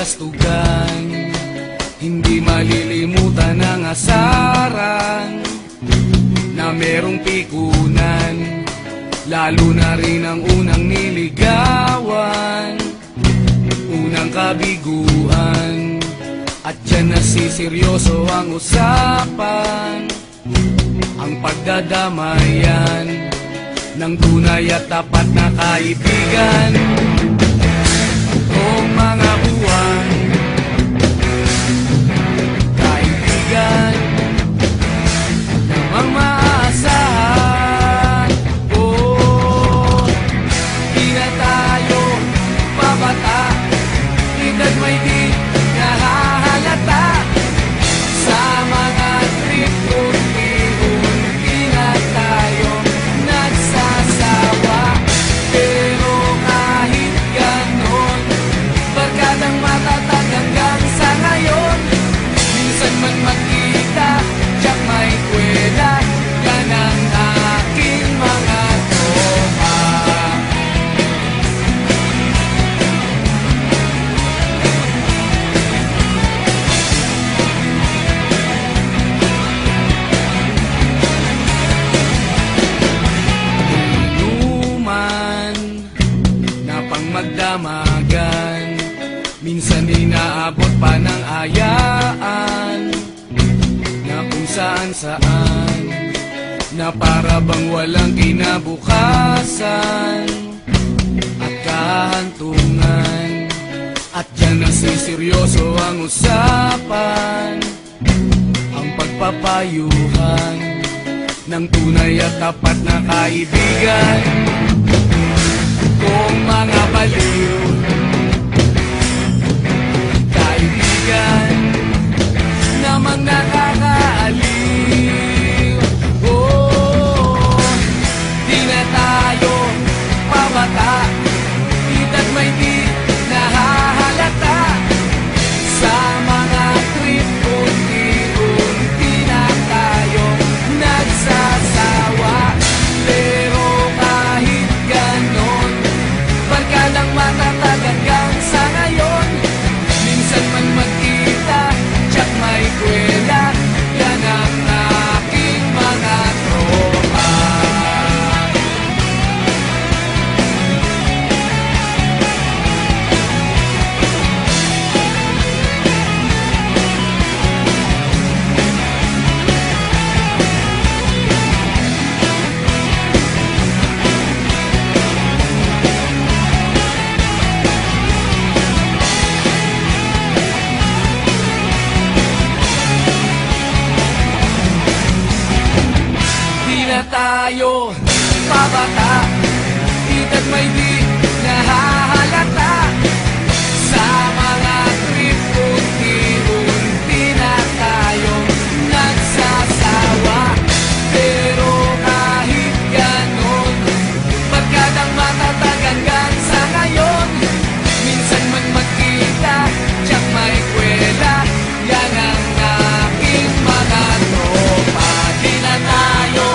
kastugan, hindi malilimutan ang asaran na merong pikunan, lalo na rin ang unang niligawan, unang kabiguan. At dyan nasiseryoso ang usapan, ang pagdadamayan ng tunay at tapat na kaibigan. Kung mga buwan, kaibigan namang maaasahan. Oh, di na tayo babata, edad may di nahahalata. Sa mga trip unti-unti na tayo nagsasawa. Pero kahit ganon, barkadang matatag hanggang sa ngayon. Minsan man magkita, tiyak may kwela, yan ang aking mga tropa. Inuman na pang magdamagan, minsan inaabot pa ng ayaan, na kung saan-saan, na para bang walang kinabukasan at kahantungan. At dyan nasiseryoso ang usapan, ang pagpapayuhan ng tunay at tapat na kaibigan. Kung mga baliw, kaibigan namang nakakaaliw. Oh, di na tayo pabata, edad may di nahahalata. Sa mga trip unti-unti na tayo nagsasawa. Pero kahit ganon, barkadang matatag hanggang sa ngayon. Minsan man magkita, tiyak may kwela, yan ang aking mga tropa. Di na tayo pabata, edad may di nahahalata. Sa mga trip unti-unti na tayo nagsasawa. Pero kahit ganon, barkadang matatag hanggang sa ngayon. Minsan man magkita, tiyak may kwela, yan ang aking mga tropa. Di na tayo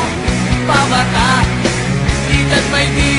pabata, edad may di